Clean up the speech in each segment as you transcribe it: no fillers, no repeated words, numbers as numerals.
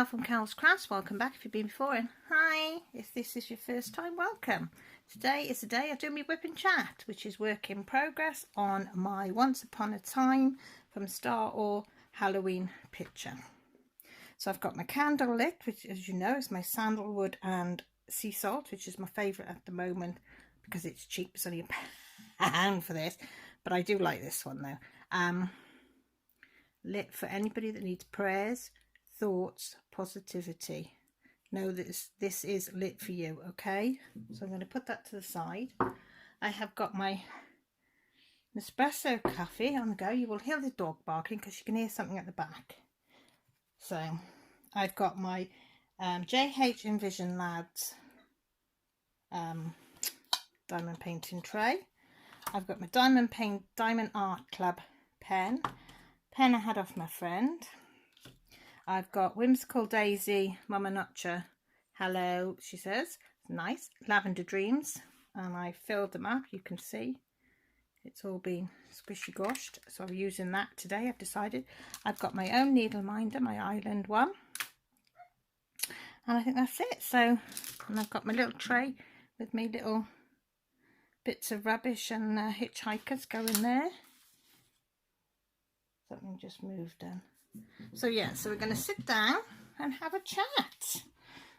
Cal from Cal's Crafts. Welcome back if you've been before, and hi if this is your first time, welcome. Today is the day I do my Wip and Chat, which is work in progress on my Once Upon a Time from Star or Halloween picture. So I've got my candle lit, which as you know is my sandalwood and sea salt, which is my favourite at the moment because it's cheap. It's only £1 for this, but I do like this one though. Lit for anybody that needs prayers, thoughts, positivity. Know that this is lit for you, okay? So I'm going to put that to the side. I have got my Nespresso coffee on the go. You will hear the dog barking because you can hear something at the back. So I've got my JH Envision Lads diamond painting tray. I've got my Diamond Art Club pen I had off my friend. I've got Whimsical Daisy, Mama Notcha, hello, she says, nice, Lavender Dreams, and I filled them up. You can see it's all been squishy goshed, so I'm using that today. I've decided. I've got my own needle minder, my Island one, and I think that's it. So, and I've got my little tray with me little bits of rubbish and hitchhikers go in there. Something just moved in. So yeah, so we're going to sit down and have a chat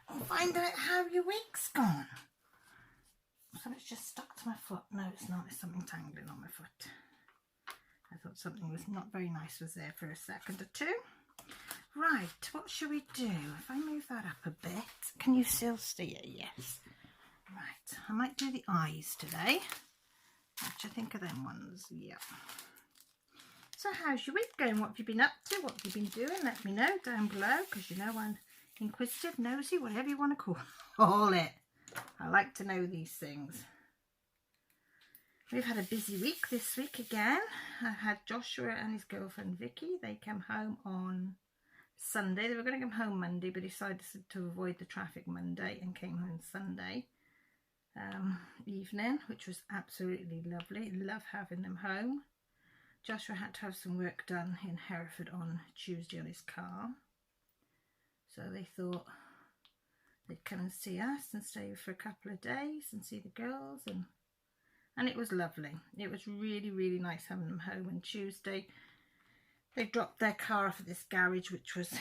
and find out how your week's gone. So it's just stuck to my foot. No, it's not. There's something tangling on my foot. I thought something was not very nice was there for a second or two. Right, what should we do? If I move that up a bit, can you still see it? Yes. Right, I might do the eyes today. What do you think of them ones? Yeah. So how's your week going? What have you been up to? What have you been doing? Let me know down below, because you know I'm inquisitive, nosy, whatever you want to call it. I like to know these things. We've had a busy week this week again. I had Joshua and his girlfriend Vicky. They came home on Sunday. They were going to come home Monday, but decided to avoid the traffic Monday and came home Sunday evening, which was absolutely lovely. Love having them home. Joshua had to have some work done in Hereford on Tuesday on his car. So they thought they'd come and see us and stay for a couple of days and see the girls. And it was lovely. It was really, really nice having them home. And Tuesday they dropped their car off at this garage, which was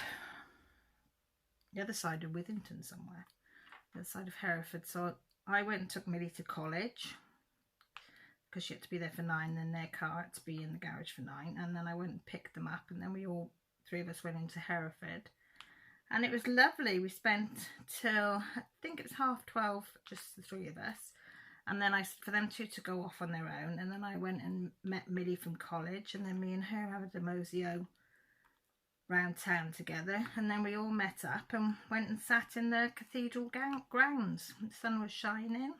the other side of Withington somewhere. The other side of Hereford. So I went and took Millie to college, because she had to be there for 9, and their car had to be in the garage for 9, and then I went and picked them up, and then we all 3 of us went into Hereford, and it was lovely. We spent till I think it was 12:30, just the 3 of us, and then for them two to go off on their own, and then I went and met Millie from college, and then me and her had a mosey-o round town together, and then we all met up and went and sat in the cathedral grounds. The sun was shining.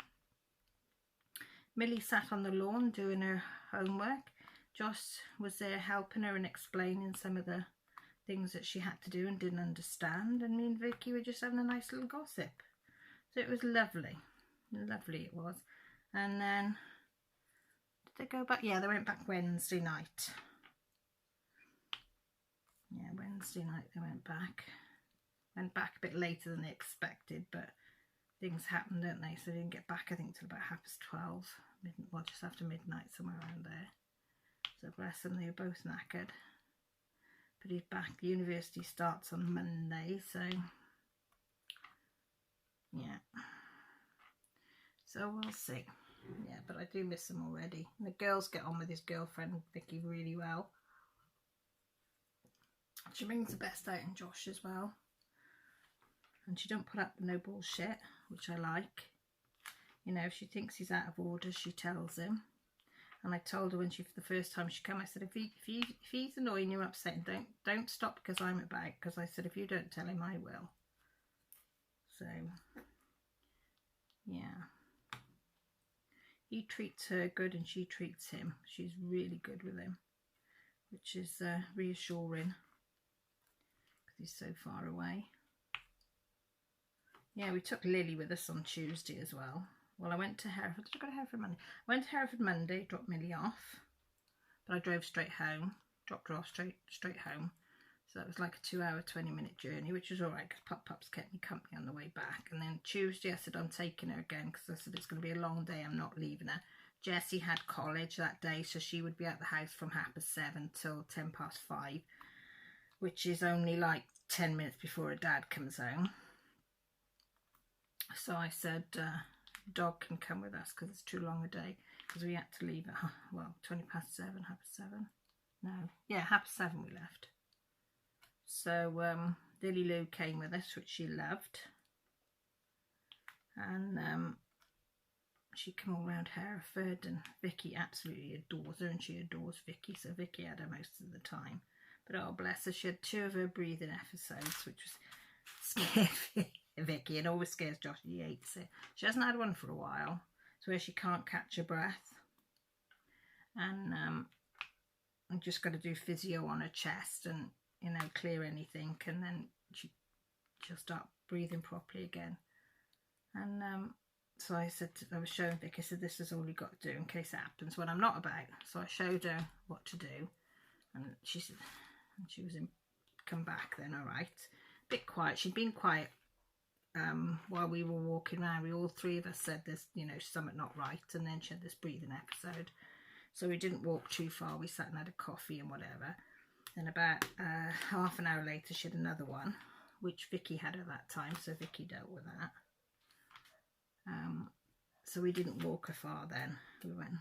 Millie sat on the lawn doing her homework. Joss was there helping her and explaining some of the things that she had to do and didn't understand. And me and Vicky were just having a nice little gossip. So it was lovely. Lovely it was. And then, did they go back? Yeah, they went back Wednesday night. Yeah, Wednesday night they went back. Went back a bit later than they expected, but things happened, don't they? So they didn't get back, I think, till about 12:30, well, just after midnight, somewhere around there. So bless them, they were both knackered. But he's back. The university starts on Monday, so yeah. So we'll see. Yeah, but I do miss him already. And the girls get on with his girlfriend Vicky really well. She brings the best out in Josh as well. And she don't put up with no bullshit, which I like. You know, if she thinks he's out of order, she tells him. And I told her when for the first time she came, I said, if he's annoying you, upsetting, don't stop because I'm about. Because I said, if you don't tell him, I will. So, yeah. He treats her good and she treats him. She's really good with him, which is reassuring because he's so far away. Yeah, we took Lily with us on Tuesday as well. Well, I went to Hereford. Did I go to Hereford Monday? I went to Hereford Monday, dropped Millie off. But I drove straight home. Dropped her off straight home. So it was like a 2-hour, 20-minute journey, which was all right because Pups kept me company on the way back. And then Tuesday I said I'm taking her again because I said it's going to be a long day. I'm not leaving her. Jessie had college that day, so she would be at the house from 7:30 till 5:10, which is only like 10 minutes before her dad comes home. So I said, dog can come with us because it's too long a day, because we had to leave at, well, 7:20, 7:30. No, yeah, 7:30 we left. So Lily Lou came with us, which she loved. And she came all around Hereford, and Vicky absolutely adores her, and she adores Vicky, so Vicky had her most of the time. But oh bless her, she had 2 of her breathing episodes, which was scary. Vicky, it always scares Josh, he hates it. She hasn't had one for a while, so where she can't catch her breath. And I'm just going to do physio on her chest and, you know, clear anything, and then she'll start breathing properly again. And so I said, I was showing Vicky, I said, this is all you got to do in case it happens when I'm not about. So I showed her what to do, and she said, and she was in, come back then, all right. A bit quiet. She'd been quiet while we were walking around. We all 3 of us said there's, you know, something not right, and then she had this breathing episode. So we didn't walk too far. We sat and had a coffee and whatever. Then about half an hour later, she had another one, which Vicky had at that time, so Vicky dealt with that. So we didn't walk her far then. We went,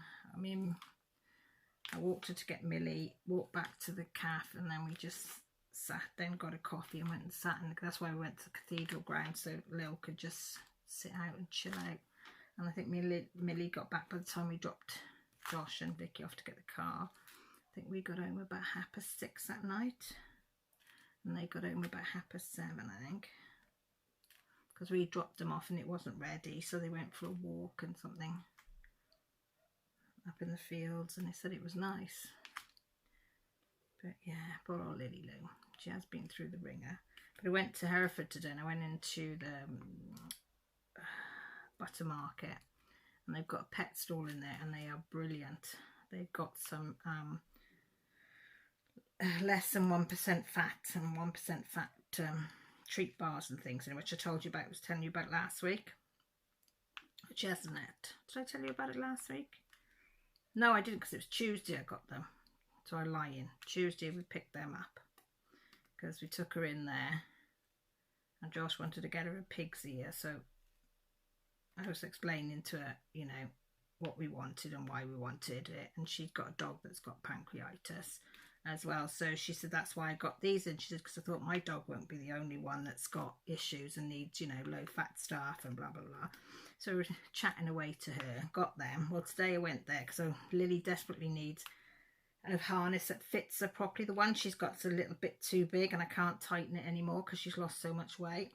I walked her to get Millie, walked back to the cafe, and then we just sat, then got a coffee and went and sat. And that's why we went to the cathedral ground, so Lil could just sit out and chill out. And I think Millie got back by the time we dropped Josh and Vicky off to get the car. I think we got home about 6:30 that night, and they got home about 7:30, I think, because we dropped them off and it wasn't ready, so they went for a walk and something up in the fields, and they said it was nice. But yeah, poor old Lily Lou, she has been through the ringer. But I went to Hereford today, and I went into the butter market, and they've got a pet stall in there, and they are brilliant. They've got some less than 1% fat and 1% fat treat bars and things, in which I told you about, was telling you about last week. Which hasn't it? Did I tell you about it last week? No, I didn't, because it was Tuesday I got them. So I lie in. Tuesday we picked them up, because we took her in there, and Josh wanted to get her a pig's ear, so I was explaining to her, you know, what we wanted and why we wanted it. And she'd got a dog that's got pancreatitis as well, so she said that's why I got these. And she said, because I thought my dog won't be the only one that's got issues and needs, you know, low fat stuff and blah blah blah. So we were chatting away to her, got them. Well, today I went there because Lily desperately needs a harness that fits her properly. The one she's got's a little bit too big, and I can't tighten it anymore because she's lost so much weight,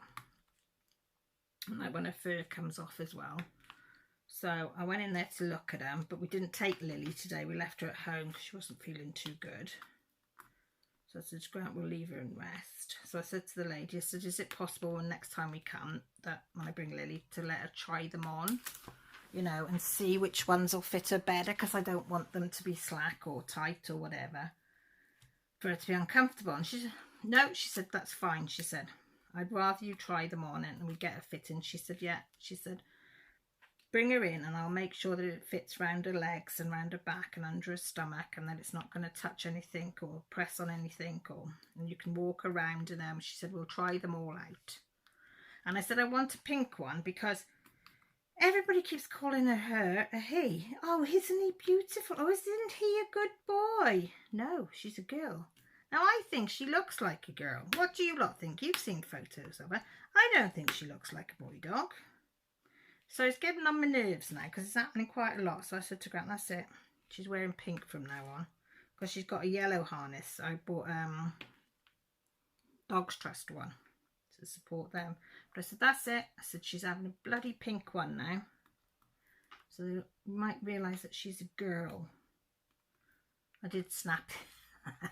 and like when her fur comes off as well. So I went in there to look at them, but we didn't take Lily today. We left her at home because she wasn't feeling too good. So I said, Grant, we'll leave her and rest. So I said to the lady, I said, is it possible when next time we come, that when I bring Lily, to let her try them on, you know, and see which ones will fit her better, because I don't want them to be slack or tight or whatever, for her to be uncomfortable. And she said, no, she said, that's fine. She said, I'd rather you try them on and we get her fitting. She said, yeah. She said, bring her in and I'll make sure that it fits round her legs and round her back and under her stomach, and that it's not going to touch anything or press on anything, and you can walk around in them. She said, we'll try them all out. And I said, I want a pink one because everybody keeps calling her a he. Oh, isn't he beautiful? Oh, isn't he a good boy? No, she's a girl. Now, I think she looks like a girl. What do you lot think? You've seen photos of her. I don't think she looks like a boy dog. So it's getting on my nerves now because it's happening quite a lot. So I said to Grant, that's it. She's wearing pink from now on, because she's got a yellow harness. I bought Dogs Trust one to support them. But I said, that's it. I said, she's having a bloody pink one now. So you might realise that she's a girl. I did snap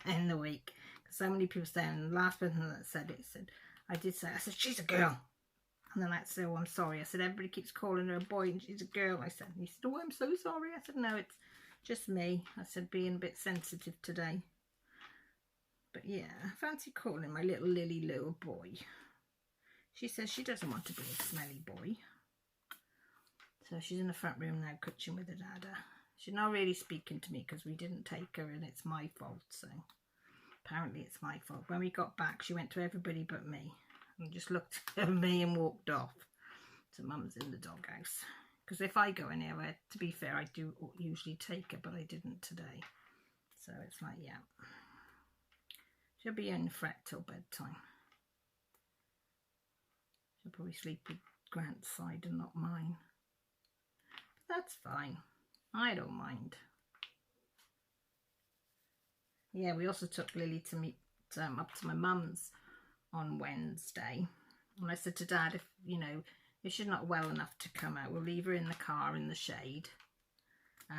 in the week, because so many people saying, the last person that said it said, I did say, I said, she's a girl. And then I said, oh, I'm sorry. I said, everybody keeps calling her a boy and she's a girl. I said, and he said, oh, I'm so sorry. I said, no, it's just me. I said, being a bit sensitive today. But yeah, I fancy calling my little Lily Lou a boy. She says she doesn't want to be a smelly boy. So she's in the front room now cooking with her dada. She's not really speaking to me because we didn't take her and it's my fault. So apparently it's my fault. When we got back, she went to everybody but me and just looked at me and walked off. So Mum's in the doghouse. Because if I go anywhere, to be fair, I do usually take her, but I didn't today. So it's like, yeah. She'll be in fret till bedtime. She'll probably sleep with Grant's side and not mine. But that's fine. I don't mind. Yeah, we also took Lily to meet up to my mum's on Wednesday. And I said to Dad, if she's not well enough to come out, we'll leave her in the car in the shade.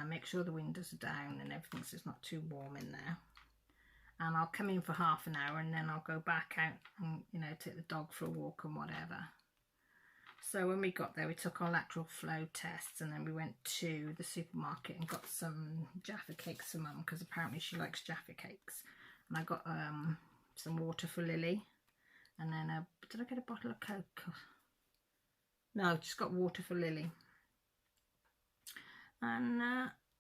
Make sure the windows are down and everything so it's not too warm in there. And I'll come in for half an hour and then I'll go back out and, take the dog for a walk and whatever. So when we got there, we took our lateral flow tests and then we went to the supermarket and got some Jaffa cakes for Mum because apparently she likes Jaffa cakes. And I got some water for Lily. And then, did I get a bottle of Coke? No, just got water for Lily. And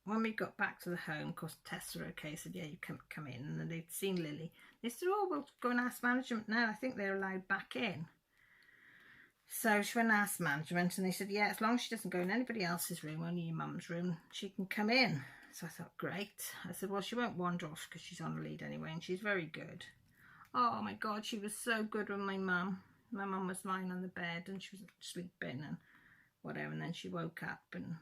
when we got back to the home, of course, the tests were okay. I said, yeah, you can come in. And then they'd seen Lily. They said, oh, we'll go and ask management now. I think they're allowed back in. So she went and asked management and they said, yeah, as long as she doesn't go in anybody else's room, only your mum's room, she can come in. So I thought, great. I said, well, she won't wander off because she's on a lead anyway and she's very good. Oh my God, she was so good with my mum. My mum was lying on the bed and she was sleeping and whatever. And then she woke up and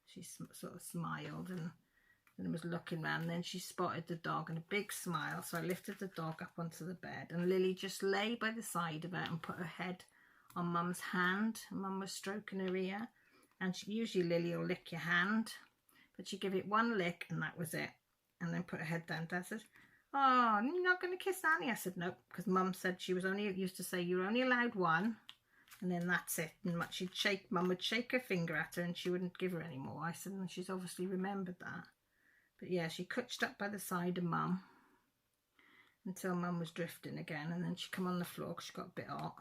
she sort of smiled and was looking around. And then she spotted the dog and a big smile. So I lifted the dog up onto the bed and Lily just lay by the side of it and put her head on Mum's hand. Mum was stroking her ear. And usually Lily will lick your hand. But she gave it one lick and that was it. And then put her head down. Dad said, oh, you're not going to kiss Annie? I said, nope, because Mum said she was used to say you're only allowed one, and then that's it. And Mum would shake her finger at her and she wouldn't give her any more. I said, and she's obviously remembered that. But yeah, she crouched up by the side of Mum until Mum was drifting again, and then she come on the floor because she got a bit hot.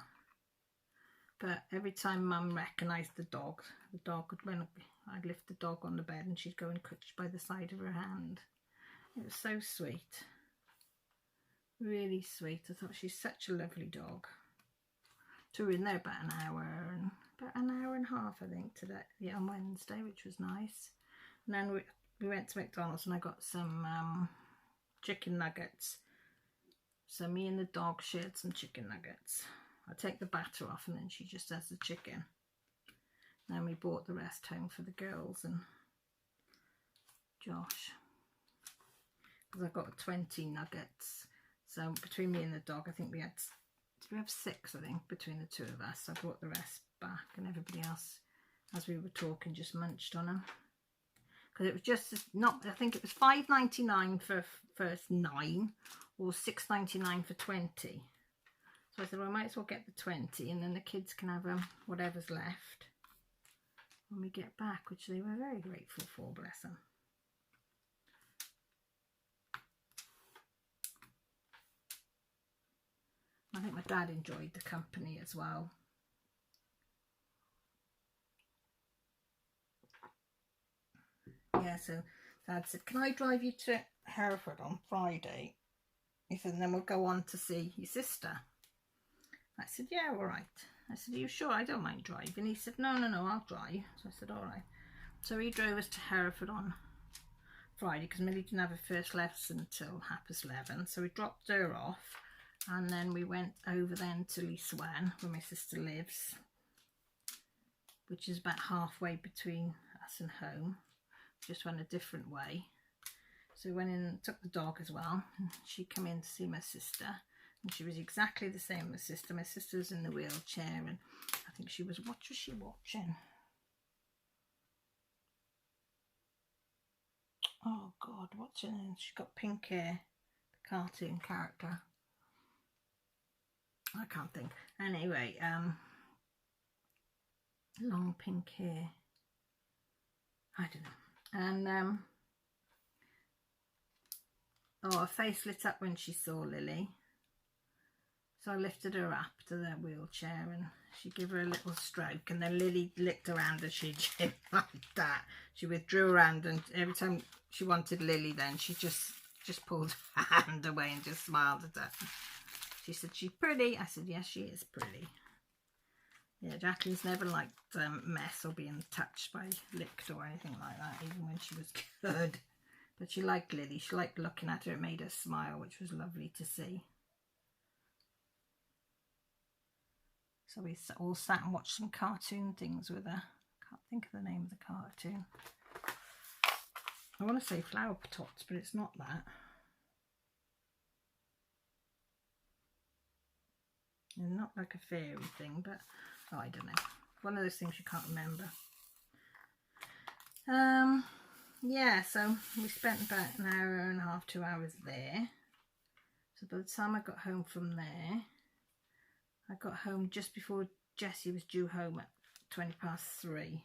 But every time Mum recognised the dog would, I'd lift the dog on the bed and she'd go and crouch by the side of her hand. It was so sweet. Really sweet. I thought she's such a lovely dog. So we were in there about an hour and a half, I think, today. Yeah, on Wednesday, which was nice. And then we went to McDonald's and I got some chicken nuggets. So me and the dog shared some chicken nuggets. I take the batter off and then she just has the chicken. And then we brought the rest home for the girls and Josh. Because I got 20 nuggets. So between me and the dog, I think we have 6, I think, between the two of us. I brought the rest back and everybody else, as we were talking, just munched on them. Because it was just not, I think it was $5.99 for first 9 or $6.99 for 20. So I said, well, I might as well get the 20 and then the kids can have whatever's left when we get back, which they were very grateful for, bless them. I think my dad enjoyed the company as well. Yeah, so Dad said, can I drive you to Hereford on Friday? He said, and then we'll go on to see your sister. I said, yeah, all right. I said, are you sure? I don't mind driving. He said, no, I'll drive. So I said, all right. So he drove us to Hereford on Friday because Millie didn't have her first lesson until 11:30. So we dropped her off. And then we went over then to Leeswan, where my sister lives, which is about halfway between us and home. Just went a different way. So we went in and took the dog as well. And she came in to see my sister. And she was exactly the same as my sister. My sister was in the wheelchair and I think she was, what was she watching? Oh God, what's her name? She's got pink hair, the cartoon character. I can't think. Anyway, long pink hair. I don't know. And Oh, her face lit up when she saw Lily. So I lifted her up to the wheelchair and she gave her a little stroke, and then Lily licked her hand as she did like that. She withdrew her hand, and every time she wanted Lily then she just pulled her hand away and just smiled at her. She said, "She's pretty." I said, "Yes, she is pretty." Yeah, Jacqueline's never liked mess or being touched by licked or anything like that, even when she was good. But she liked Lily. She liked looking at her. It made her smile, which was lovely to see. So we all sat and watched some cartoon things with her. Can't think of the name of the cartoon. I want to say Flower Tots, but it's not that. And not like a fairy thing, but oh, I don't know. One of those things you can't remember. Yeah, so we spent about an hour and a half, 2 hours there. So by the time I got home from there, I got home just before Jessie was due home at 3:20.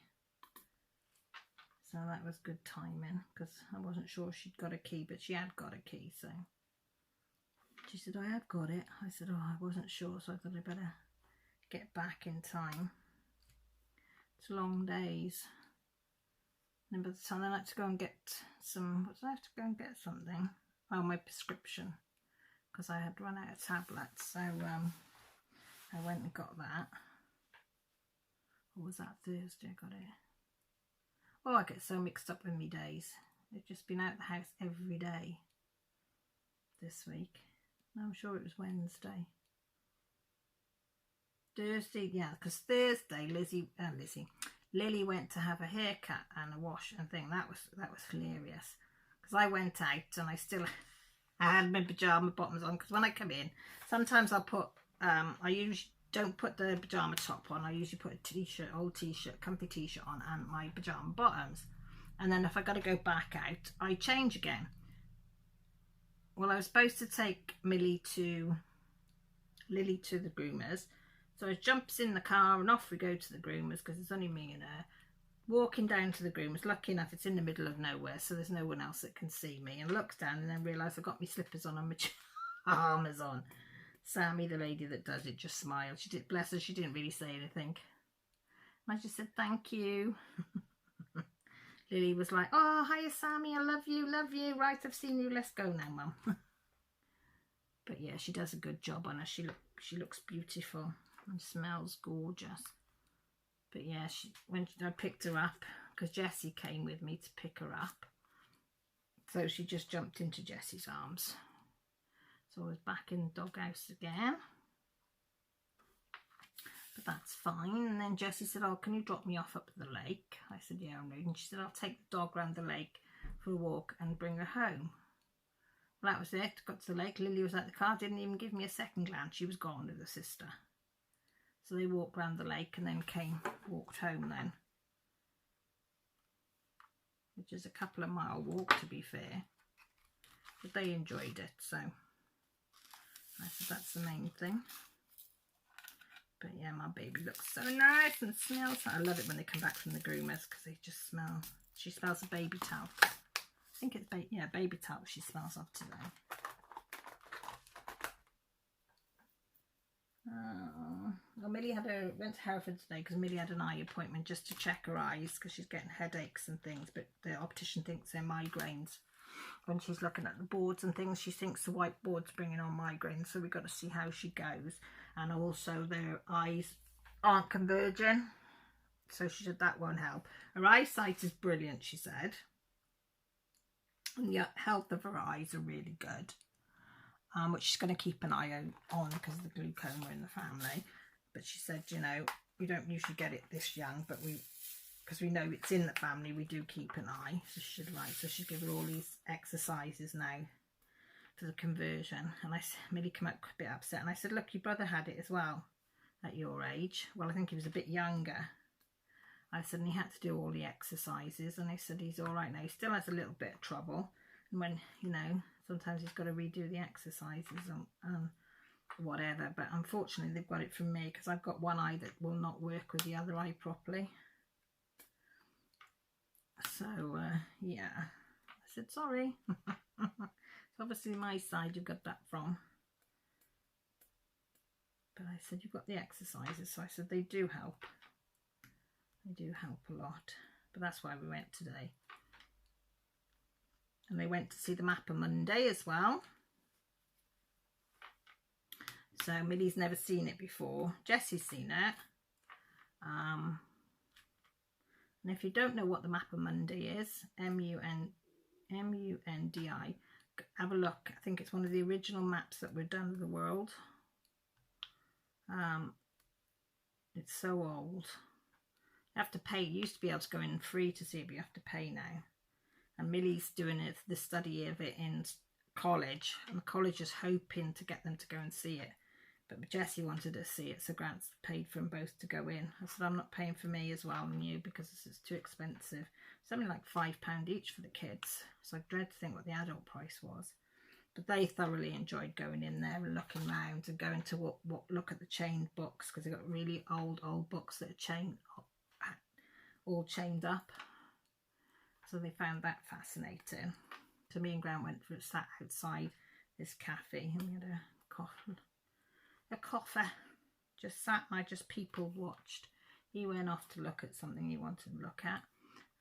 So that was good timing, because I wasn't sure she'd got a key, but she had got a key. So she said, "I have got it." I said, "Oh, I wasn't sure, so I thought I'd better get back in time." It's long days. And by the time I had to go and get some, what did I have to go and get something? Oh, my prescription, because I had run out of tablets. So I went and got that. Or was that Thursday I got it? Oh, I get so mixed up with me days. I've just been out the house every day this week. I'm sure it was Wednesday. Thursday, yeah, because Thursday Lily went to have a haircut and a wash and thing. That was hilarious, because I went out and I had my pyjama bottoms on, because when I come in, sometimes I'll put I usually don't put the pyjama top on. I usually put a t-shirt, old t-shirt, comfy t-shirt on, and my pyjama bottoms, and then if I got to go back out, I change again. Well, I was supposed to take Lily to the groomers, so I jumps in the car and off we go to the groomers, because it's only me and her. Walking down to the groomers, lucky enough it's in the middle of nowhere, so there's no one else that can see me, and looks down and then realise I've got my slippers on and my pyjamas on. Sammy, the lady that does it, just smiled. She did, bless her, she didn't really say anything. I just said thank you. Lily was like, "Oh, hiya Sammy, I love you, love you. Right, I've seen you, let's go now, Mum." But yeah, she does a good job on her. She looks beautiful and smells gorgeous. But yeah, when I picked her up, because Jessie came with me to pick her up, so she just jumped into Jessie's arms. So I was back in the doghouse again. But that's fine. And then Jessie said, "Oh, can you drop me off up at the lake?" I said, "Yeah, I'm ready." And she said, "I'll take the dog round the lake for a walk and bring her home." Well, that was it. Got to the lake. Lily was at the car, didn't even give me a second glance. She was gone with her sister. So they walked round the lake and then walked home then, which is a couple of mile walk, to be fair. But they enjoyed it, so I said that's the main thing. But yeah, my baby looks so nice and smells. I love it when they come back from the groomers, because they just smell. She smells a baby talc. I think it's baby talc she smells of today. Well, Millie went to Hereford today because Millie had an eye appointment just to check her eyes, because she's getting headaches and things, but the optician thinks they're migraines. When she's looking at the boards and things, she thinks the whiteboard's bringing on migraines, so we've got to see how she goes. And also their eyes aren't converging, so she said that won't help. Her eyesight is brilliant, she said, and the health of her eyes are really good, which she's going to keep an eye on because of the glaucoma in the family. But she said, you know, we don't usually get it this young, but because we know it's in the family, we do keep an eye. So she said, right, so she's given her all these exercises now for the conversion. And Millie came out a bit upset, and I said, "Look, your brother had it as well at your age." Well, I think he was a bit younger. I said, and he had to do all the exercises, and I said he's all right now. He still has a little bit of trouble, and when, you know, sometimes he's got to redo the exercises and whatever. But unfortunately they've got it from me, because I've got one eye that will not work with the other eye properly. So yeah, I said sorry. So obviously my side you've got that from. But I said, you've got the exercises. So I said, they do help. They do help a lot. But that's why we went today. And they went to see the map on Monday as well. So Millie's never seen it before. Jessie's seen it. And if you don't know what the map of Monday is, M-U-N-D-I, have a look. I think it's one of the original maps that were done of the world. It's so old. You have to pay. You used to be able to go in free to see it, but you have to pay now. And Millie's doing it, the study of it in college, and the college is hoping to get them to go and see it. But Jessie wanted to see it, so Grant's paid for them both to go in. I said, I'm not paying for me as well and you because this is too expensive. Something like £5 each for the kids. So I dread to think what the adult price was. But they thoroughly enjoyed going in there and looking around and going to look at the chained books, because they've got really old books that are all chained up. So they found that fascinating. So me and Grant sat outside this cafe and we had a coffee. Just sat and I just people watched. He went off to look at something he wanted to look at,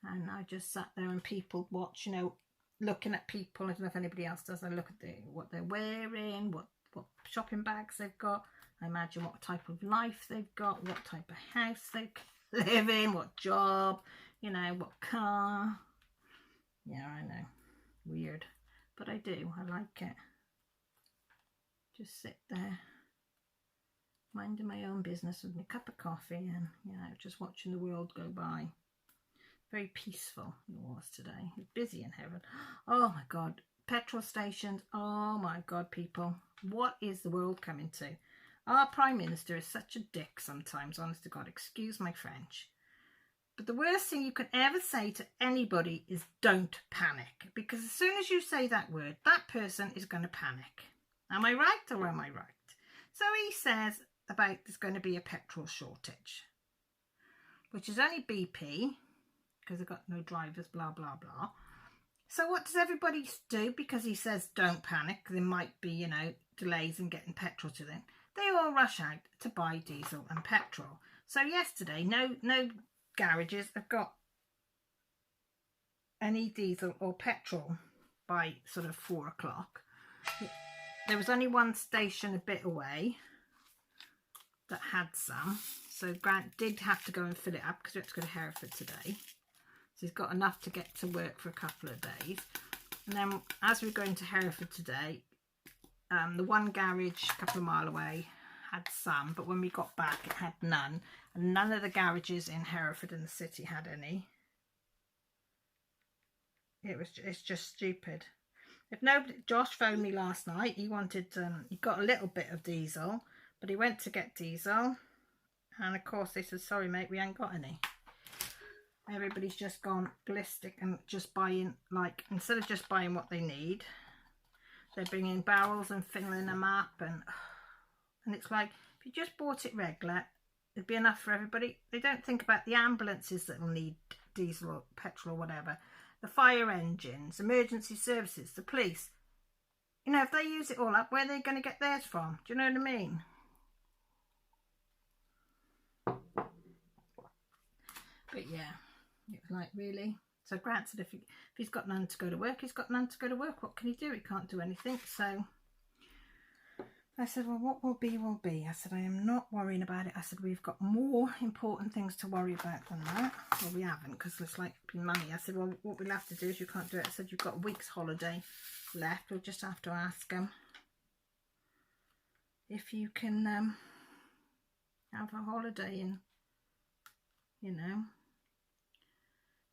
and I just sat there and people watch, you know, looking at people. I don't know if anybody else does. I look at what they're wearing, what shopping bags they've got. I imagine what type of life they've got, what type of house they live in, what job, you know, what car. Yeah, I know, weird, but I do. I like it. Just sit there, minding my own business with my cup of coffee and, you know, just watching the world go by. Very peaceful it was today. It was busy in heaven. Oh my God. Petrol stations. Oh my God, people. What is the world coming to? Our Prime Minister is such a dick sometimes, honest to God. Excuse my French. But the worst thing you can ever say to anybody is don't panic. Because as soon as you say that word, that person is going to panic. Am I right or am I right? So he says about there's going to be a petrol shortage, which is only BP, because they've got no drivers, blah, blah, blah. So what does everybody do? Because he says don't panic, there might be, you know, delays in getting petrol to them. They all rush out to buy diesel and petrol. So yesterday, no garages have got any diesel or petrol by sort of 4 o'clock. There was only one station a bit away that had some. So Grant did have to go and fill it up because we had to go to Hereford today. So he's got enough to get to work for a couple of days. And then as we were going to Hereford today, the one garage a couple of miles away had some, but when we got back it had none. And none of the garages in Hereford in the city had any. It's just stupid. If nobody, Josh phoned me last night. He wanted, he got a little bit of diesel, but he went to get diesel, and of course they said, sorry mate, we ain't got any. Everybody's just gone ballistic and just buying, like, instead of just buying what they need, they're bringing barrels and filling them up, and it's like, if you just bought it regular, it'd be enough for everybody. They don't think about the ambulances that will need diesel or petrol or whatever, the fire engines, emergency services, the police. You know, if they use it all up, where are they going to get theirs from? Do you know what I mean? But yeah, it was like, really? So Grant said if he's got none to go to work, he's got none to go to work. What can he do? He can't do anything. So I said, well, what will be, will be. I said, I am not worrying about it. I said, we've got more important things to worry about than that. Well, we haven't, because it's like money. I said, well, what we'll have to do is you can't do it. I said, you've got a week's holiday left. We'll just have to ask them if you can have a holiday and, you know.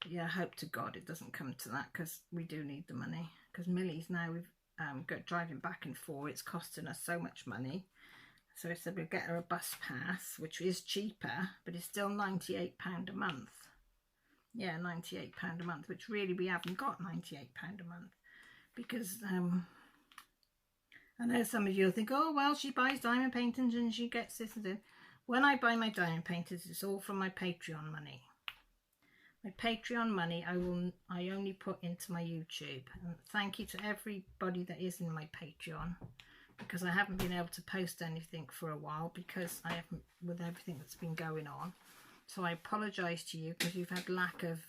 But yeah, I hope to God it doesn't come to that, because we do need the money. Because Millie's now, we've driving back and forth, it's costing us so much money. So I said we'll get her a bus pass, which is cheaper, but it's still £98 a month. Yeah, £98 a month, which really we haven't got £98 a month, because I know some of you will think, oh well, she buys diamond paintings and she gets this and that. When I buy my diamond paintings, it's all from my Patreon money. My Patreon money I only put into my YouTube. And thank you to everybody that is in my Patreon, because I haven't been able to post anything for a while because I haven't, with everything that's been going on. So I apologise to you because you've had lack of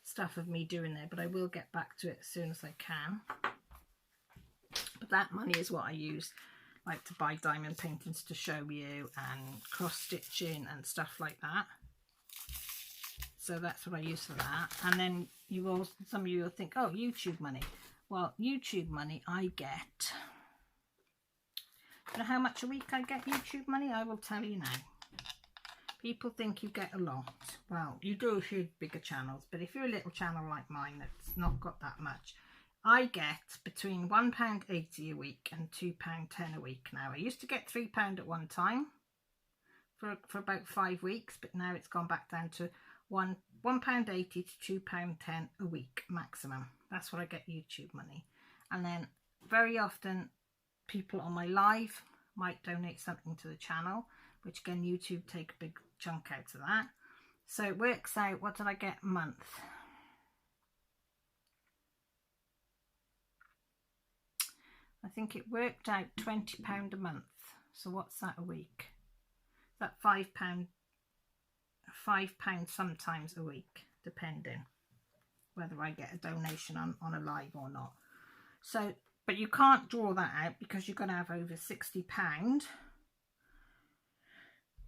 stuff of me doing there, but I will get back to it as soon as I can. But that money is what I use, like to buy diamond paintings to show you and cross stitching and stuff like that. So that's what I use for that. And then you all, some of you will think, oh, YouTube money. Well, YouTube money I get. You know how much a week I get YouTube money? I will tell you now. People think you get a lot. Well, you do if you're bigger channels, but if you're a little channel like mine that's not got that much, I get between £1.80 a week and £2.10 a week now. I used to get £3 at one time for about 5 weeks, but now it's gone back down to £1.80 to £2.10 a week maximum. That's what I get YouTube money. And then very often people on my live might donate something to the channel, which again YouTube take a big chunk out of that. So it works out, what did I get a month? I think it worked out £20 a month. So what's that a week? Is that £5 sometimes a week, depending whether I get a donation on a live or not. So, but you can't draw that out because you've got to have over £60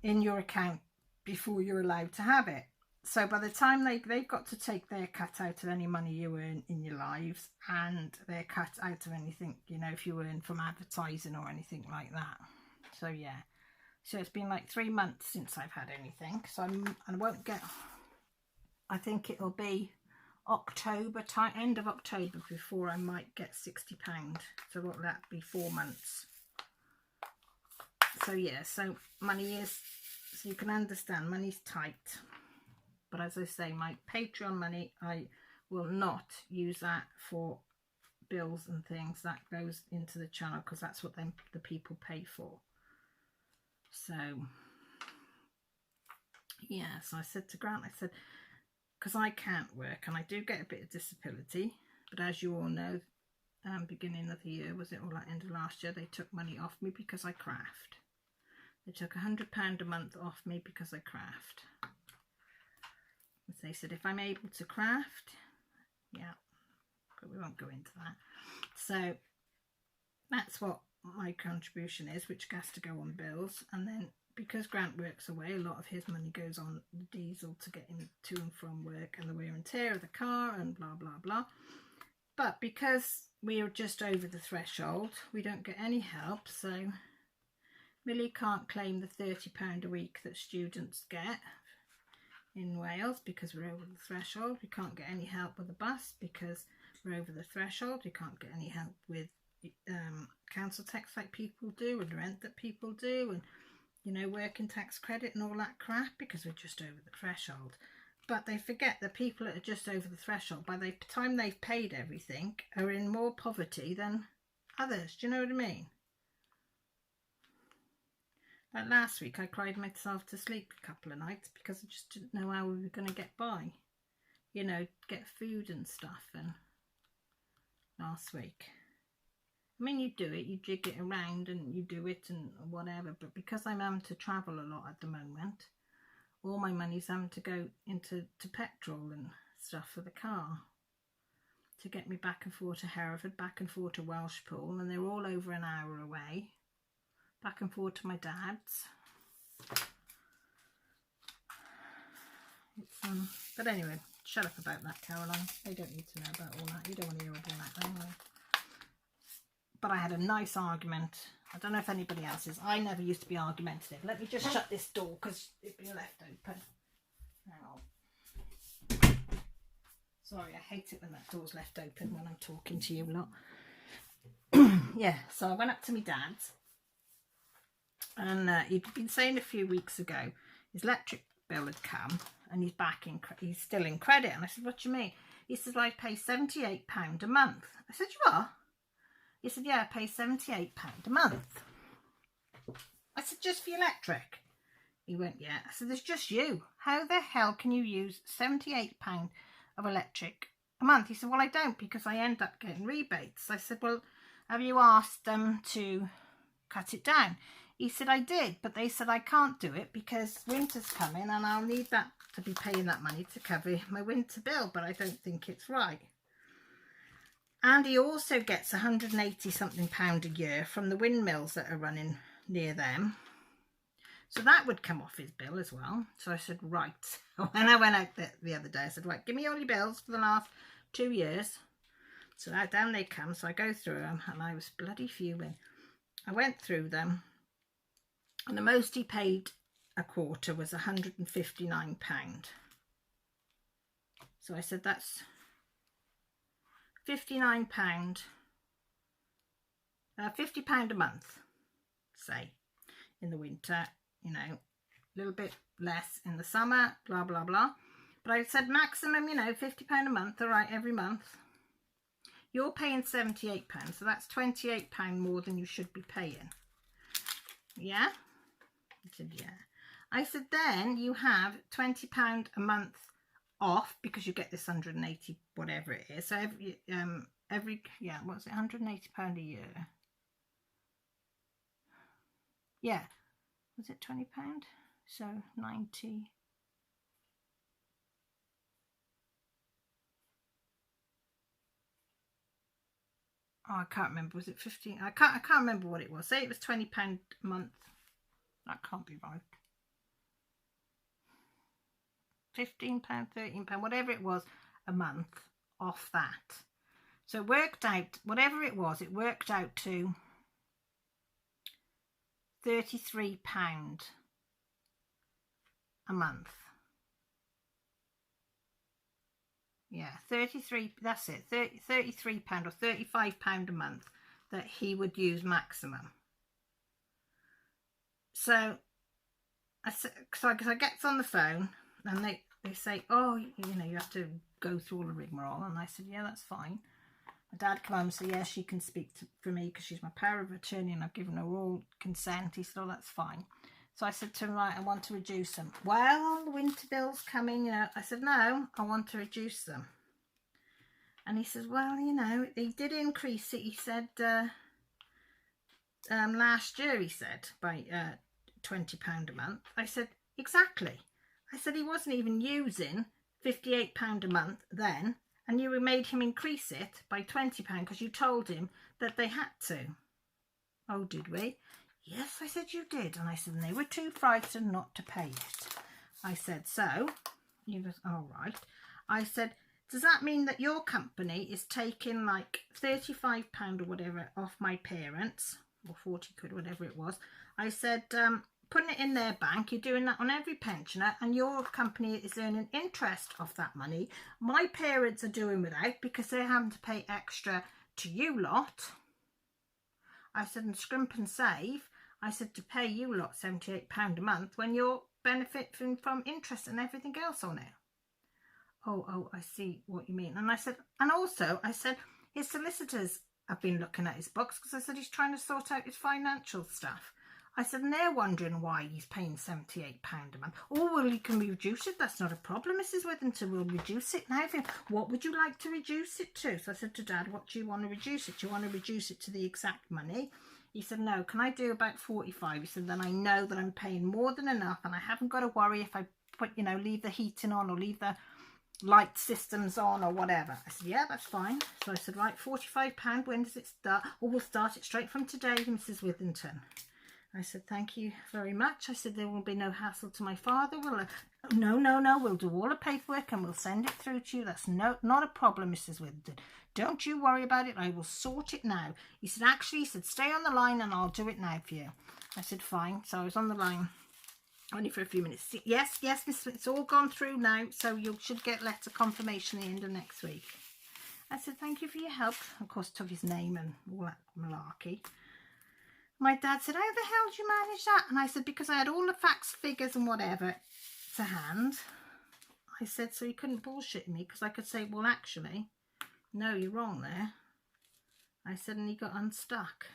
in your account before you're allowed to have it. So by the time they've got to take their cut out of any money you earn in your lives, and their cut out of anything, you know, if you earn from advertising or anything like that. So yeah, so it's been like 3 months since I've had anything. So I won't get, I think it'll be October time, end of October, before I might get £60. So what will that be? 4 months. So yeah, so money is, so you can understand, money's tight. But as I say, my Patreon money, I will not use that for bills and things. That goes into the channel because that's what the people pay for. So yeah, so I said to Grant, I said, because I can't work and I do get a bit of disability, but as you all know, beginning of the year, was it, or like end of last year, they took money off me because I craft. They took £100 a month off me because I craft. They said if I'm able to craft, yeah, but we won't go into that. So that's what my contribution is, which has to go on bills. And then because Grant works away, a lot of his money goes on the diesel to get him to and from work and the wear and tear of the car and blah blah blah. But because we are just over the threshold, we don't get any help. So Millie can't claim the £30 a week that students get in Wales because we're over the threshold. We can't get any help with the bus because we're over the threshold. We can't get any help with council tax like people do, and rent that people do, and, you know, working tax credit and all that crap, because we're just over the threshold. But they forget that people that are just over the threshold, by the time they've paid everything, are in more poverty than others. Do you know what I mean? Like last week, I cried myself to sleep a couple of nights because I just didn't know how we were going to get by. You know, get food and stuff. And last week, I mean, you do it, you jig it around and you do it and whatever. But because I'm having to travel a lot at the moment, all my money's having to go into petrol and stuff for the car to get me back and forth to Hereford, back and forth to Welshpool, and they're all over an hour away. Back and forth to my dad's. It's but anyway, shut up about that, Caroline. They don't need to know about all that. You don't want to hear about that anyway. But I had a nice argument. I don't know if anybody else is. I never used to be argumentative. Let me just shut this door because it's been left open. Hang on. Sorry, I hate it when that door's left open when I'm talking to you lot. Yeah, so I went up to my dad's. And he'd been saying a few weeks ago his electric bill had come and he's still in credit. And I said, what do you mean? He says, well, I pay £78 a month. I said, you are? He said, yeah, I pay £78 a month. I said, just for your electric? He went, yeah. I said, there's just you. how the hell can you use £78 of electric a month? He said, well, I don't, because I end up getting rebates. I said, well, have you asked them to cut it down? He said, I did, but they said I can't do it because winter's coming and I'll need that to be paying that money to cover my winter bill, but I don't think it's right. And he also gets £180 something a year from the windmills that are running near them. So that would come off his bill as well. So I said, right. When I went out the other day, I said, right, give me all your bills for the last 2 years. So down they come. So I go through them and I was bloody fuming. I went through them. And the most he paid a quarter was £159. So I said, that's £59, £50 a month, say, in the winter, you know, a little bit less in the summer, blah, blah, blah. But I said maximum, you know, £50 a month, all right, every month. You're paying £78, so that's £28 more than you should be paying. Yeah? He said, yeah. I said, then you have £20 a month off because you get this 180 whatever it is. So every yeah, what's it, £180 a year? Yeah. Was it £20? So 90. Oh, I can't remember. Was it 15? I can't remember what it was. Say it was £20 a month. That can't be right. £15, £13, whatever it was a month off that. So it worked out, whatever it was, it worked out to £33 a month. Yeah, 33, that's it, £33 or £35 a month that he would use maximum. So I get on the phone and they say, oh, you know, you have to go through all the rigmarole. And I said, yeah, that's fine. My dad came home and said, yeah, she can speak for me because she's my power of attorney and I've given her all consent. He said, oh, that's fine. So I said to him, right, I want to reduce them. Well, the winter bill's coming, you know. I said, no, I want to reduce them. And he says, well, you know, he did increase it. He said, last year, he said, by £20 a month. I said, exactly. I said, he wasn't even using £58 a month then, and you made him increase it by £20 because you told him that they had to. Oh, did we? Yes, I said, you did. And I said, and they were too frightened not to pay it. I said, so, he goes, all right. I said, does that mean that your company is taking like £35 or whatever off my parents, or 40 quid, whatever it was? I said, putting it in their bank, you're doing that on every pensioner, and your company is earning interest off that money. My parents are doing without because they're having to pay extra to you lot. I said, and scrimp and save. I said, to pay you lot £78 a month when you're benefiting from interest and everything else on it. Oh, I see what you mean. And I said, and also, I said, his solicitors have been looking at his books because I said he's trying to sort out his financial stuff. I said, and they're wondering why he's paying £78 a month. Oh, well, you can reduce it. That's not a problem, Mrs. Withington. We'll reduce it now. What would you like to reduce it to? So I said to Dad, what do you want to reduce it? Do you want to reduce it to the exact money? He said, no, can I do about 45? He said, then I know that I'm paying more than enough and I haven't got to worry if I put, you know, leave the heating on or leave the light systems on or whatever. I said, yeah, that's fine. So I said, right, £45, when does it start? Oh, we'll start it straight from today, Mrs. Withington. I said, thank you very much. I said, there will be no hassle to my father. We'll, no, we'll do all the paperwork and we'll send it through to you. That's not a problem, Mrs. Withington. Don't you worry about it. I will sort it now. He said, actually, he said, stay on the line and I'll do it now for you. I said, fine. So I was on the line only for a few minutes. Yes, Miss, it's all gone through now. So you should get letter confirmation at the end of next week. I said, thank you for your help. Of course, took his name and all that malarkey. My dad said, how the hell did you manage that? And I said, because I had all the facts, figures and whatever to hand. I said, so you couldn't bullshit me because I could say, well, actually, no, you're wrong there. I said, and he got unstuck.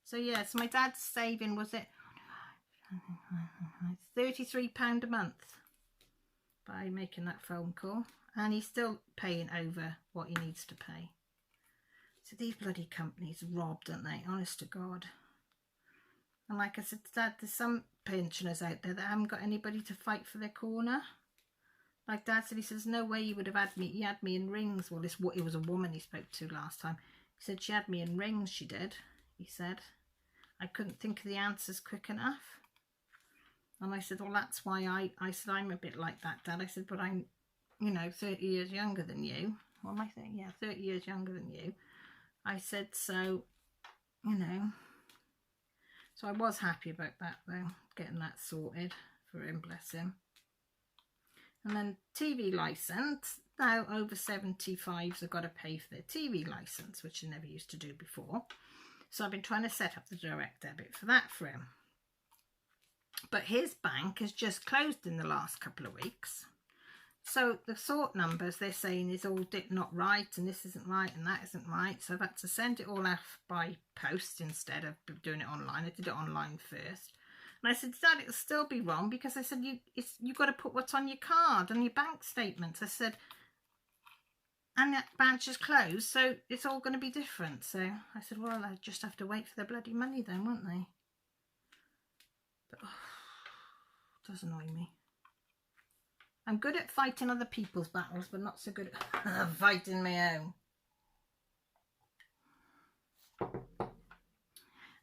So, yeah, so my dad's saving, was it £33 a month? by making that phone call, and he's still paying over what he needs to pay. So these bloody companies robbed, aren't they? Honest to God. And like I said, Dad, there's some pensioners out there that haven't got anybody to fight for their corner. Like Dad said, he says, no way you would have had me. He had me in rings. Well, it was a woman he spoke to last time. He said she had me in rings, she did. He said, I couldn't think of the answers quick enough. And I said, well, that's why I said, I'm a bit like that, Dad. I said, but I'm, 30 years younger than you. Well, I think, yeah, 30 years younger than you. I said, so, So I was happy about that, though, getting that sorted for him, bless him. And then TV licence. Now over 75s have got to pay for their TV licence, which they never used to do before. So I've been trying to set up the direct debit for that for him. But his bank has just closed in the last couple of weeks. So the sort numbers they're saying is all not right, and this isn't right, and that isn't right. So I've had to send it all off by post instead of doing it online. I did it online first. And I said, Dad, it'll still be wrong, because I said, you've got to put what's on your card and your bank statements. I said, and that branch is closed, so it's all going to be different. So I said, well, I just have to wait for their bloody money then, won't they? But it does annoy me. I'm good at fighting other people's battles, but not so good at fighting my own.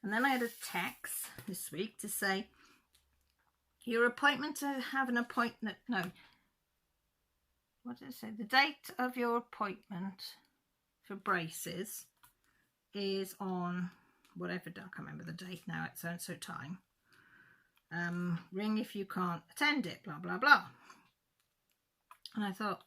And then I had a text this week to say, your appointment to have an appointment, no, what did it say? The date of your appointment for braces is on whatever, I can't remember the date now, at so-and-so time. Ring if you can't attend it, blah, blah, blah. And I thought,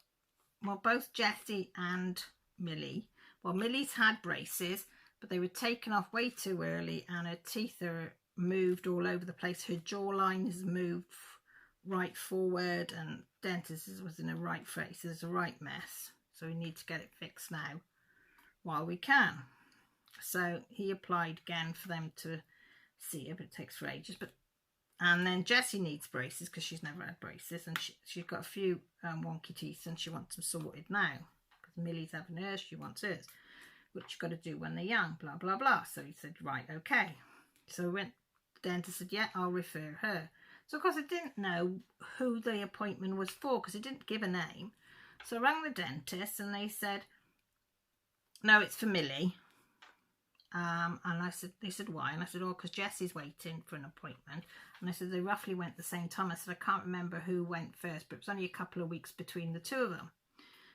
well, both Jessie and Millie, well, Millie's had braces, but they were taken off way too early, and her teeth are moved all over the place. Her jawline is moved right forward, and dentist was in a right face. It's a right mess. So we need to get it fixed now while we can. So he applied again for them to see her, but it takes for ages. And then Jessie needs braces because she's never had braces, and she's got a few wonky teeth, and she wants them sorted now because Millie's having hers, she wants hers, which you've got to do when they're young, blah, blah, blah. So he said, right, okay. So we went, the dentist said, yeah, I'll refer her. So, of course, I didn't know who the appointment was for because he didn't give a name. So I rang the dentist, and they said, no, it's for Millie. And they said, why? And I said, oh, because Jessie's waiting for an appointment. And I said, they roughly went the same time. I said, I can't remember who went first, but it was only a couple of weeks between the two of them.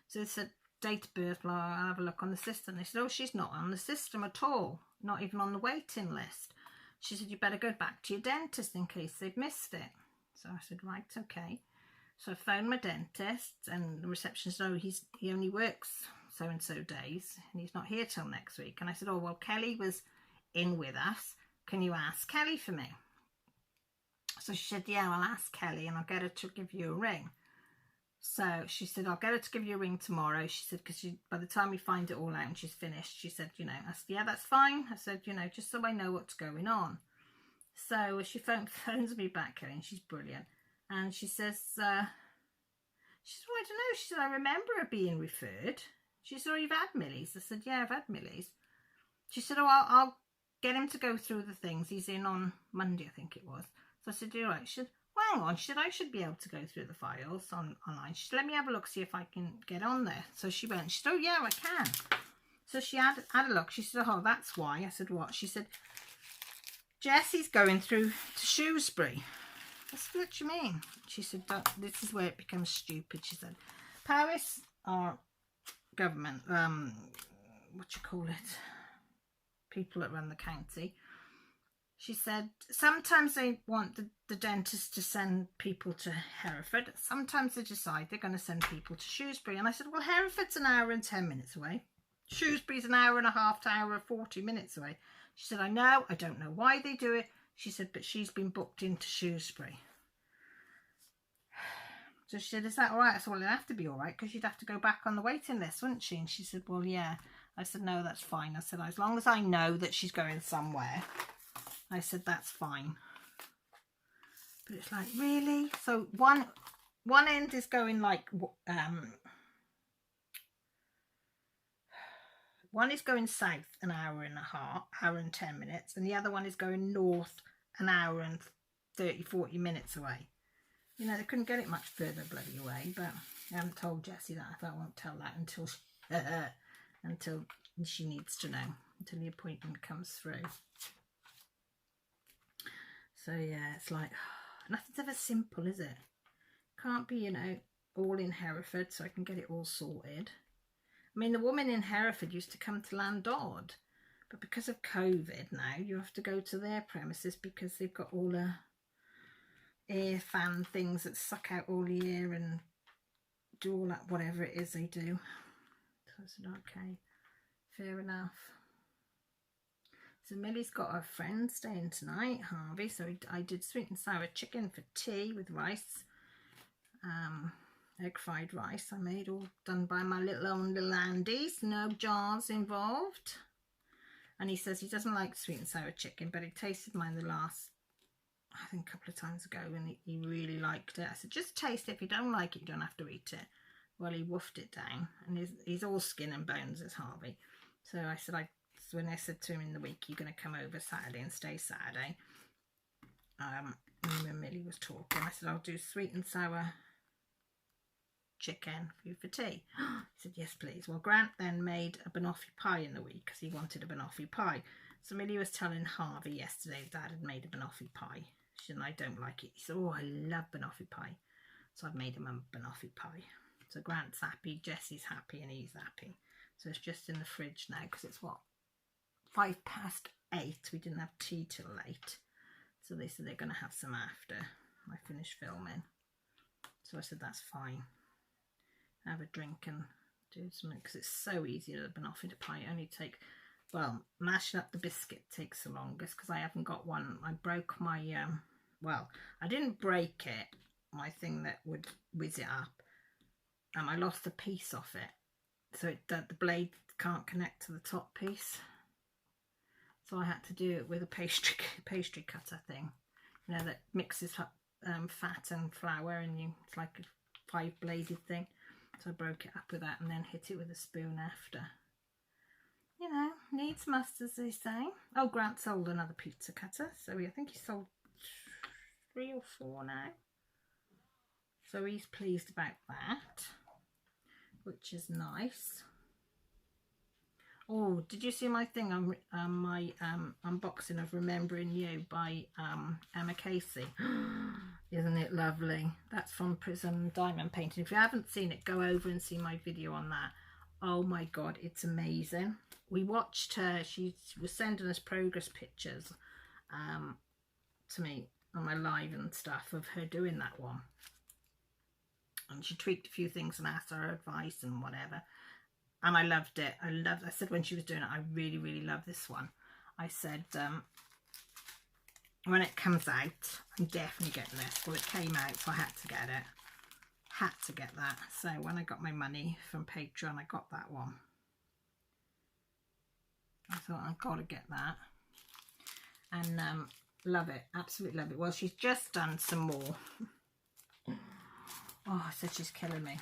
So they said, date of birth, blah, I'll have a look on the system. They said, oh, she's not on the system at all, not even on the waiting list. She said, you better go back to your dentist in case they've missed it. So I said, right, okay. So I phoned my dentist, and the receptionist said, oh, he only works so-and-so days, and he's not here till next week. And I said, oh, well, Kelly was in with us. Can you ask Kelly for me? So she said, yeah, I'll ask Kelly, and I'll get her to give you a ring. So she said, I'll get her to give you a ring tomorrow. She said, because by the time we find it all out and she's finished, she said, I said, yeah, that's fine. I said, just so I know what's going on. So she phones me back, Kelly, and she's brilliant. And she says, well, I don't know. She said, I remember her being referred. She said, oh, you've had Millie's? I said, yeah, I've had Millie's. She said, oh, I'll get him to go through the things. He's in on Monday, I think it was. So I said, you're right. She said, well, hang on. She said, I should be able to go through the files online. She said, let me have a look, see if I can get on there. So she went, she said, oh, yeah, I can. So she had a look. She said, oh, that's why. I said, what? She said, Jessie's going through to Shrewsbury. I said, what do you mean? She said, this is where it becomes stupid. She said, Paris are government, people that run the county. She said sometimes they want the dentist to send people to Hereford. Sometimes they decide they're going to send people to Shrewsbury. And I said, well, Hereford's an hour and 10 minutes away. Shrewsbury's an hour and a half to hour and 40 minutes away. She said, I know, I don't know why they do it. She said, but she's been booked into Shrewsbury. So she said, is that all right? I said, well, it'd have to be all right because you'd have to go back on the waiting list, wouldn't she? And she said, well, yeah. I said, no, that's fine. I said, as long as I know that she's going somewhere, I said, that's fine. But it's like, really? So one one end is going like one is going south an hour and a half, hour and 10 minutes, and the other one is going north an hour and 30-40 minutes away. You know, they couldn't get it much further bloody away, but I haven't told Jessie that. I thought I won't tell that until until she needs to know, until the appointment comes through. So yeah, it's like, nothing's ever simple, is it? Can't be, you know, all in Hereford so I can get it all sorted. I mean, the woman in Hereford used to come to Landod, but because of COVID now, you have to go to their premises because they've got all the air fan things that suck out all the air and do all that, whatever it is they do. So I said, okay, fair enough. So Millie's got her friend staying tonight, Harvey, so I did sweet and sour chicken for tea with rice. Egg fried rice I made, all done by my little Andy's, no jars involved. And he says he doesn't like sweet and sour chicken, but he tasted mine the last, I think a couple of times ago, and he really liked it. I said, just taste it. If you don't like it, you don't have to eat it. Well, he woofed it down, and he's all skin and bones, is Harvey. So I said, so when I said to him in the week, you're going to come over Saturday and stay Saturday, when Millie was talking, I said, I'll do sweet and sour chicken for you for tea. He said, yes please. Well, Grant then made a banoffee pie in the week because he wanted a banoffee pie. So Millie was telling Harvey yesterday Dad had made a banoffee pie. She said, I don't like it. He said, oh, I love banoffee pie. So I've made him a banoffee pie. So Grant's happy, Jessie's happy, and he's happy. So it's just in the fridge now because it's what, 8:05. We didn't have tea till late. So they said they're going to have some after I finish filming. So I said, that's fine. Have a drink and do something because it's so easy to banoffee pie. It only take, well, mashing up the biscuit takes the longest because I haven't got one. I broke my well, I didn't break it, my thing that would whiz it up. I lost a piece off it, so the blade can't connect to the top piece. So I had to do it with a pastry cutter thing, you know, that mixes fat and flour, and it's like a 5-bladed thing. So I broke it up with that and then hit it with a spoon after. You know, needs must, as they say. Oh, Grant sold another pizza cutter. So I think he sold 3 or 4 now. So he's pleased about that, which is nice. Oh, did you see my thing on my unboxing of Remembering You by Emma Casey? Isn't it lovely? That's from Prism Diamond Painting. If you haven't seen it, go over and see my video on that. Oh my God, it's amazing. We watched her, she was sending us progress pictures to me on my live and stuff of her doing that one. And she tweaked a few things and asked her advice and whatever. And I loved it. I said when she was doing it, I really, really love this one. I said, when it comes out, I'm definitely getting this. Well, it came out, so I had to get it. Had to get that. So when I got my money from Patreon, I got that one. I thought, I've got to get that. And love it. Absolutely love it. Well, she's just done some more. Oh, I said she's killing me.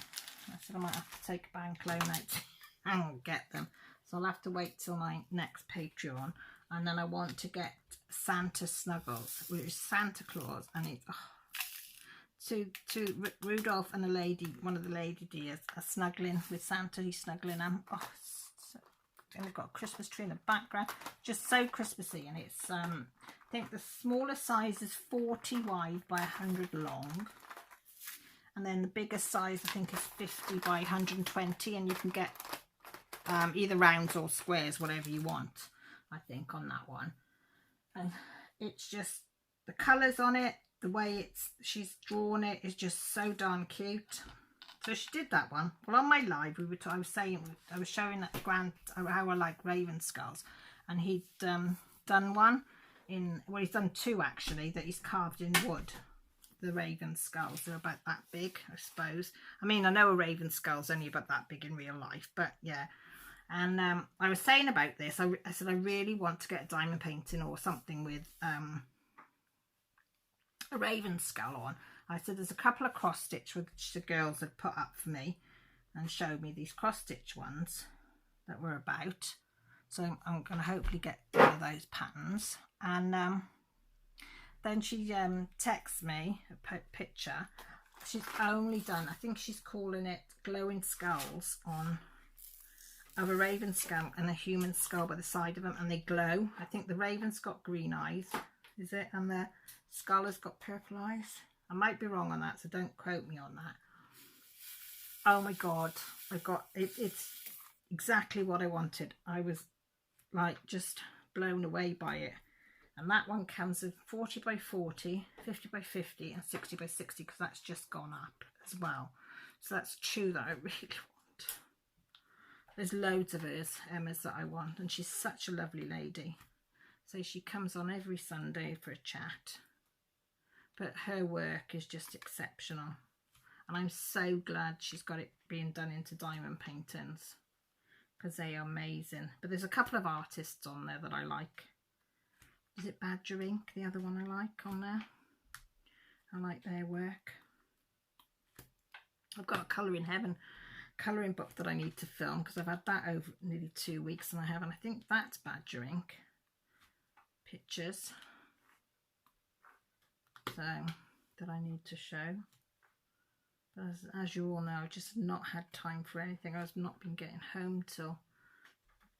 I said I might have to take a bank loan out and get them. So I'll have to wait till my next Patreon. And then I want to get Santa Snuggles, which is Santa Claus. And it's to Rudolph and a lady, one of the lady dears, are snuggling with Santa. He's snuggling them. Oh, and we've got a Christmas tree in the background. Just so Christmassy. And it's, I think the smaller size is 40 wide by 100 long. And then the biggest size, I think, is 50 by 120. And you can get either rounds or squares, whatever you want, I think, on that one. And it's just, the colours on it, the way she's drawn it is just so darn cute. So she did that one. Well, on my live, I was showing that Grant how I like raven skulls. And he'd done one in, well, he's done 2 actually, that he's carved in wood. The raven skulls, they're about that big, I suppose. I mean, I know a raven skull's only about that big in real life, but yeah. And I was saying about this, I said I really want to get a diamond painting or something with a raven skull on. I said there's a couple of cross stitch which the girls had put up for me and showed me, these cross stitch ones that were about. So I'm going to hopefully get one of those patterns. And then she texts me a picture. She's only done, I think she's calling it glowing skulls on, of a raven skull and a human skull by the side of them, and they glow. I think the raven's got green eyes, is it? And the skull has got purple eyes. I might be wrong on that, so don't quote me on that. Oh my God, I got it. It's exactly what I wanted. I was like just blown away by it. And that one comes in 40 by 40, 50 by 50 and 60 by 60, because that's just gone up as well. So that's two that I really want. There's loads of Emma's that I want, and she's such a lovely lady. So she comes on every Sunday for a chat, but her work is just exceptional. And I'm so glad she's got it being done into diamond paintings, because they are amazing. But there's a couple of artists on there that I like. Is it Badger Ink, the other one I like on there? I like their work. I've got a Colour in Heaven colouring book that I need to film, because I've had that over nearly 2 weeks and I haven't. I think that's Badger Ink pictures, so that I need to show. But as you all know, I've just not had time for anything. I've not been getting home till,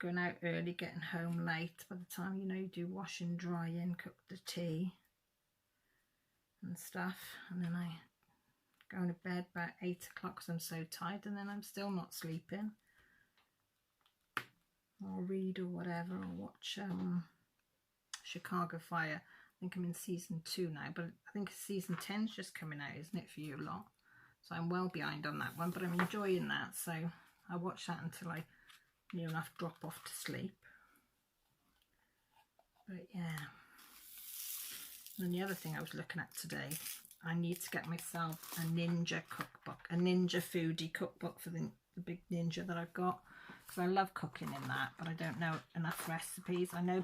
going out early, getting home late. By the time, you know, you do washing, drying, cook the tea and stuff, and then I go to bed about 8 o'clock because I'm so tired, and then I'm still not sleeping. Or read or whatever, or watch Chicago Fire. I think I'm in season 2 now, but I think season 10's just coming out, isn't it, for you lot? So I'm well behind on that one, but I'm enjoying that. So I watch that until I near enough drop off to sleep. But yeah. And the other thing I was looking at today, I need to get myself a ninja cookbook, a ninja foodie cookbook for the big ninja that I've got, because I love cooking in that, but I don't know enough recipes. I know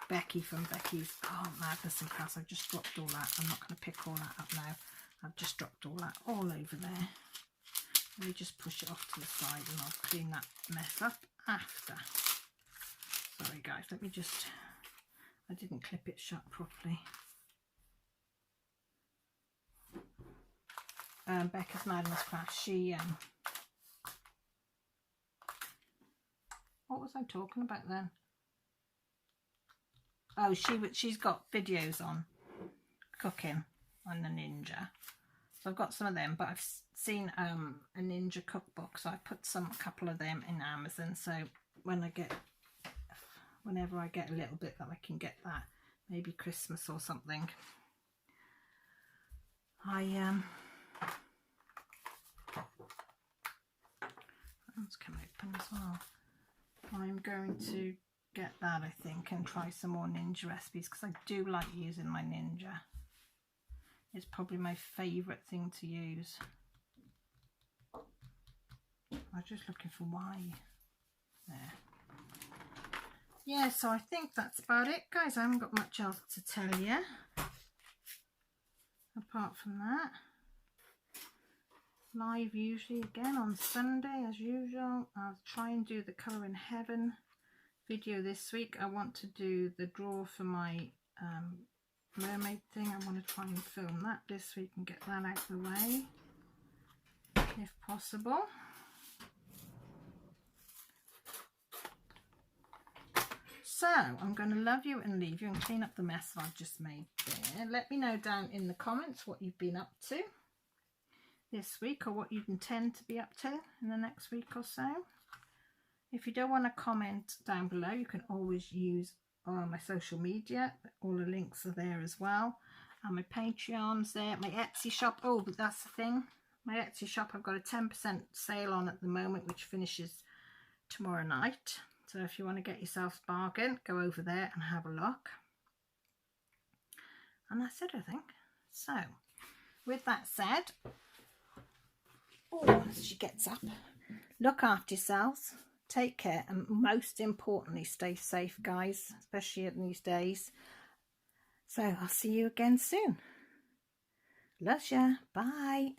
Becky from Becky's Madness and Class. I've just dropped all that. I'm not going to pick all that up now. I've just dropped all that all over there. Let me just push it off to the side and I'll clean that mess up after. Sorry guys, let me just, I didn't clip it shut properly. Becca's Madness Class, she what was I talking about then? Oh, she's got videos on cooking on the ninja, so I've got some of them, but I've seen a ninja cookbook, so I put a couple of them in Amazon, so whenever I get a little bit that I can get that, maybe Christmas or something, that's come open as well. I'm going to get that, I think, and try some more ninja recipes, because I do like using my ninja. It's probably my favourite thing to use. I'm just looking for why. There. Yeah, so I think that's about it, guys. I haven't got much else to tell you apart from that. Live usually again on Sunday as usual. I'll try and do the Colour in Heaven video this week. I want to do the draw for my mermaid thing. I want to try and film that this week and get that out of the way if possible. So I'm going to love you and leave you and clean up the mess I've just made there. Let me know down in the comments what you've been up to this week, or what you intend to be up to in the next week or so. If you don't want to comment down below, you can always use my social media. All the links are there as well, and my Patreon's there, my Etsy shop. Oh, but that's the thing, my Etsy shop, I've got a 10% sale on at the moment, which finishes tomorrow night. So if you want to get yourself a bargain, go over there and have a look. And that's it, I think. So with that said, as she gets up, look after yourselves, take care, and most importantly, stay safe, guys, especially in these days. So I'll see you again soon. Loves ya. Bye.